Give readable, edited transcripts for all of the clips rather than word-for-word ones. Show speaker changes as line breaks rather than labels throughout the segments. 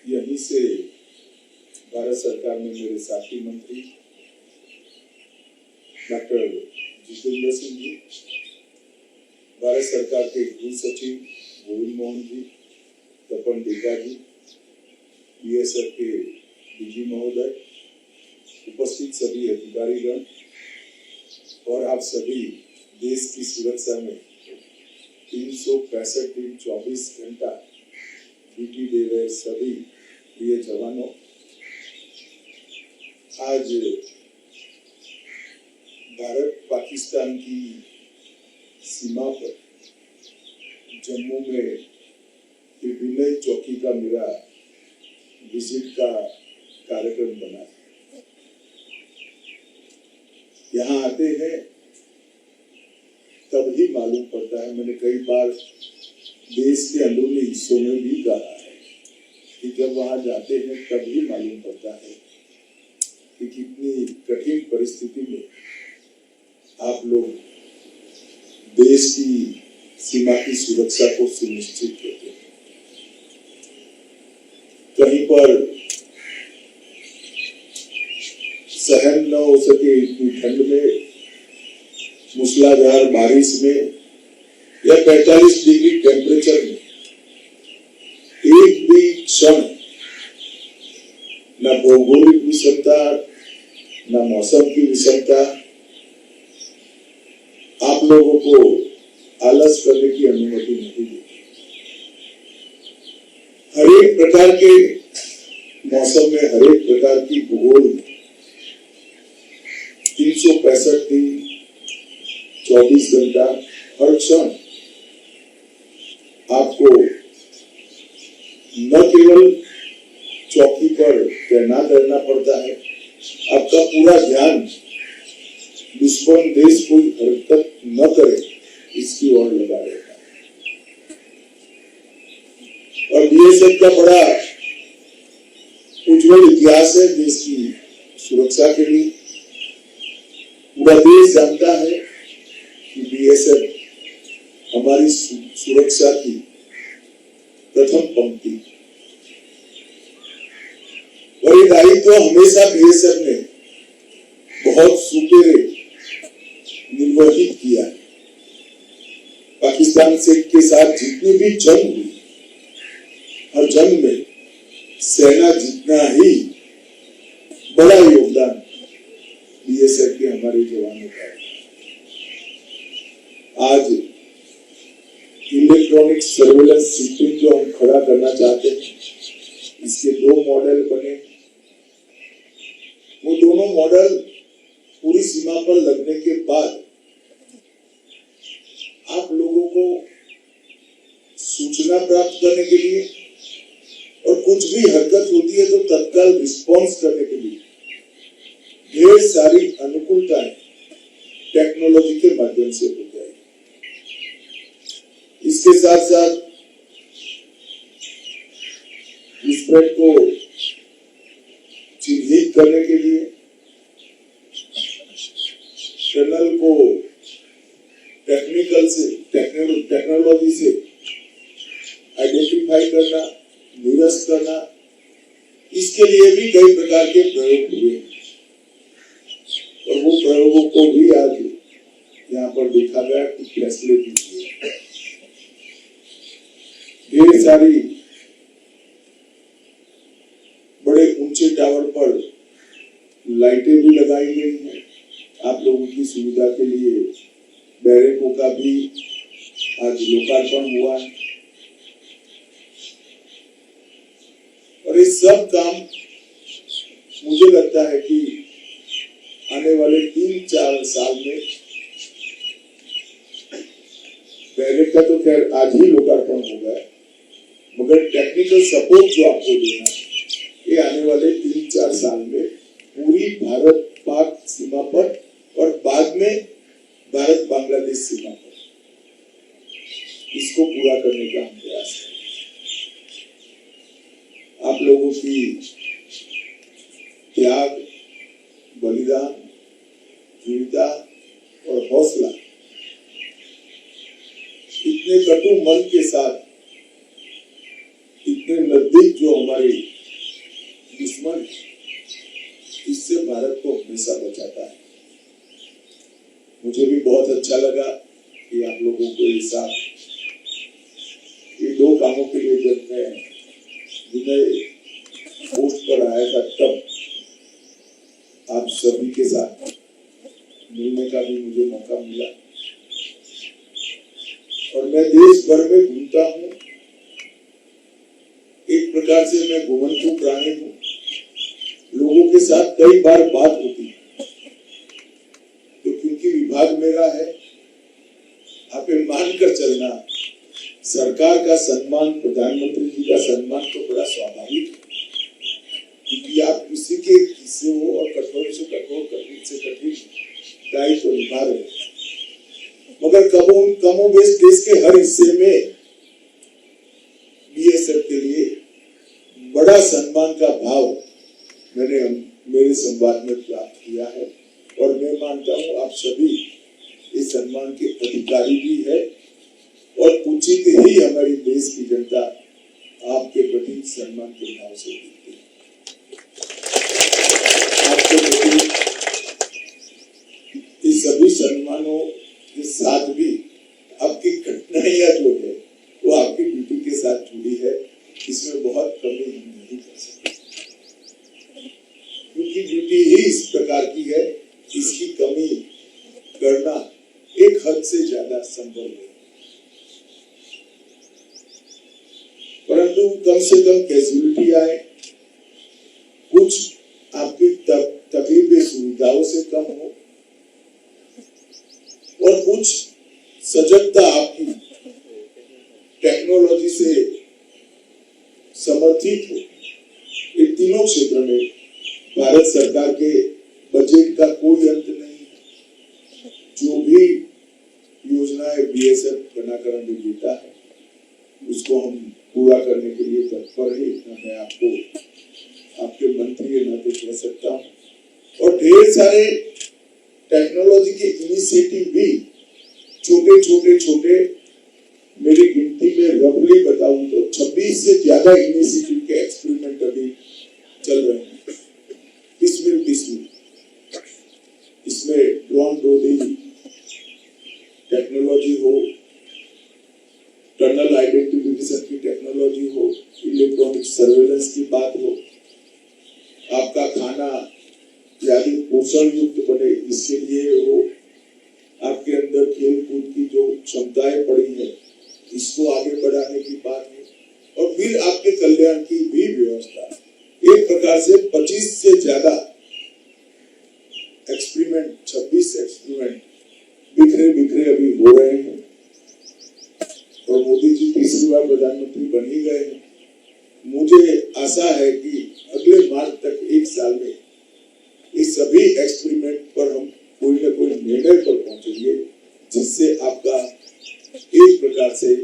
यहीं से भारत सरकार में मेरे साथी मंत्री डॉक्टर जितेंद्र सिंह जी, भारत सरकार के गृह सचिव गोविंद मोहन जी, तपन टीका जी, बीएसएफ के डीजी महोदय, उपस्थित सभी अधिकारीगण और आप सभी देश की सुरक्षा में 365 दिन 24 घंटा ड्यूटी दे रहे सभी प्रिय जवानों, आज भारत पाकिस्तान की सीमा पर जम्मू में विनय चौकी का मेरा विजिट का कार्यक्रम बना। यहाँ आते हैं तब ही मालूम पड़ता है, मैंने कई बार देश के अंदरूनी हिस्सों में भी कहा है कि जब वहां जाते हैं तब ही मालूम पड़ता है कि कितनी कठिन परिस्थिति में आप लोग देश की सीमा की सुरक्षा को सुनिश्चित करते हैं। कहीं पर सहन न हो सके इतनी ठंड में, मूसलाधार बारिश में या 45 डिग्री टेम्परेचर में एक भी क्षण न भौगोलिक विषमता न मौसम की विषमता आप लोगों को आलस करने की अनुमति नहीं दी। हर एक प्रकार के मौसम में, हर एक प्रकार की भूगोल में 365 दिन 24 घंटा हर क्षण आपको न केवल चौकी पर तैनात रहना पड़ता है, आपका पूरा ध्यान दुश्मन देश कोई हरकत न करे इसकी ओर लगा रहता है। और बीएसएफ का बड़ा उज्जवल इतिहास है देश की सुरक्षा के लिए। पूरा देश जानता है कि बीएसएफ हमारी सुरक्षा की प्रथम पंक्ति, और ये दायित्व हमेशा बीएसएफ ने बहुत सुपेरे निर्वहित किया है। पाकिस्तान से के साथ जितनी भी जंग हुई, हर जंग में सेना जितना ही बड़ा योगदान बीएसएफ के हमारे जवानों का है। आज इलेक्ट्रॉनिक सर्वेलेंस सिस्टम जो हम खड़ा करना चाहते हैं, इसके 2 मॉडल बने। वो दोनों मॉडल पूरी सीमा पर लगने के बाद आप लोगों को सूचना प्राप्त करने के लिए और कुछ भी हरकत होती है तो तत्काल रिस्पॉन्स करने के लिए ढेर सारी अनुकूलताएं टेक्नोलॉजी के माध्यम से हो जाएगी। इसके साथ साथ घुसपैठ को चिन्हित करने के लिए टनल को टेक्नोलॉजी से आइडेंटिफाई करना, निरस्त करना, इसके लिए भी कई प्रकार के प्रयोग हुए और वो प्रयोगों को भी आज यहाँ पर देखा गया कि फैसले कीजिए। ढेर सारी बड़े ऊंचे टावर पर लाइटें भी लगाई गई हैं आप लोगों की सुविधा के लिए। बैरकों का भी आज लोकार्पण हुआ है और ये सब काम मुझे लगता है कि आने वाले 3-4 साल में, बैरक का तो खैर आज ही लोकार्पण होगा, मगर टेक्निकल सपोर्ट जो आपको देना ये आने वाले 3-4 साल में पूरी भारत पाक सीमा पर और बाद में भारत बांग्लादेश सीमा पर इसको पूरा करने का हम प्रयास करें। आप लोगों की त्याग, बलिदान, दृढ़ता और हौसला इतने कटु मन के साथ इतने नजदीक जो हमारे दुश्मन है, इससे भारत को हमेशा बचाता है। मुझे भी बहुत अच्छा लगा कि आप लोगों को ये साथ ये दो कामों के लिए जब मैं विनय पोस्ट पर आया था तब आप सभी के साथ मिलने का भी मुझे मौका मिला और मैं देश भर में घूमता हूँ। एक प्रकार से मैं घुमंतु प्राणी हूँ। लोगों के साथ कई बार बात होती है तो क्योंकि विभाग मेरा है, आप मानकर चलना, सरकार का सम्मान, प्रधानमंत्री जी का सम्मान तो बड़ा स्वाभाविक है क्योंकि आप किसी के हिस्से हो और कठोर से कठोर, कठिन से कठिन दायित्व निभा रहे हैं। मगर कमोबेश देश के हर हिस्से में बीएसएफ के लिए बड़ा सम्मान का भाव मैंने मेरे संवाद में प्राप्त किया है और मैं मानता हूं आप सभी इस सम्मान के अधिकारी भी है और उचित ही हमारी देश की जनता आपके प्रति सम्मान के भाव से देती है। आपके प्रति इस सभी सम्मानों के साथ भी आपकी कठिनाइयां जो है वो आपकी ड्यूटी के साथ जुड़ी है, इसमें बहुत कमी हम नहीं कर सकते क्योंकि ड्यूटी ही इस प्रकार की है, इसकी कमी करना एक हद से ज्यादा संभव नहीं। परंतु कम से कम कैजुअलिटी आए, कुछ आपकी तकलीफें सुविधाओं से कम हो और कुछ सजगता आपकी टेक्नोलॉजी से समर्थित हो। इन तीनों क्षेत्र में भारत सरकार के बजट का कोई अंत नहीं। जो भी योजनाएं बीएसएफ बनाकर हमें देता है उसको हम पूरा करने के लिए तत्पर है, इतना मैं आपको आपके मंत्री के नाते कह सकता हूँ। और ढेर सारे टेक्नोलॉजी के इनिशिएटिव भी छोटे मेरी गिनती में रफली बताऊं तो 26 से ज्यादा इनिशिएटिव के एक्सपेरिमेंट अभी चल रहे हैं। किस्म इसमें ड्रोन लोडिंग टेक्नोलॉजी हो, टनल आइडेंटिफिकेशन की टेक्नोलॉजी हो, इलेक्ट्रॉनिक सर्वेलेंस की बात हो, आपका खाना यानी पोषण युक्त बने इसके लिए हो, आपके अंदर खेल कूद की जो क्षमताएं पड़ी है इसको आगे बढ़ाने की बात है और फिर आपके कल्याण की भी व्यवस्था। एक प्रकार से 25 से ज्यादा एक्सपेरिमेंट, 26 एक्सपेरिमेंट बिखरे अभी हो रहे हैं और मोदी जी तीसरी बार प्रधानमंत्री बन ही गए हैं। मुझे आशा है कि अगले मार्च तक, एक साल में, इस सभी एक्सपेरिमेंट पर हम कोई ना कोई निर्णय पर पहुंचेंगे जिससे आपका एक प्रकार से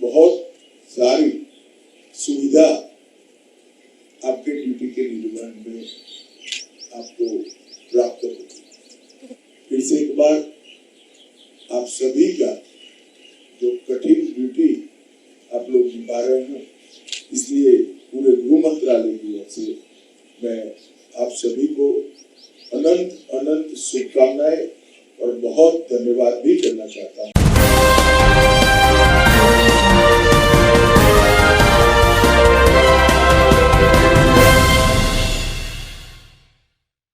बहुत सारी सुविधा आपके ड्यूटी के निर्वहन में आपको प्राप्त होगी। फिर से एक बार आप सभी का जो कठिन ड्यूटी आप लोग निभा रहे हैं, इसलिए पूरे गृह मंत्रालय की ओर से मैं आप सभी को अनंत शुभकामनाएं और बहुत धन्यवाद भी करना चाहता हूँ।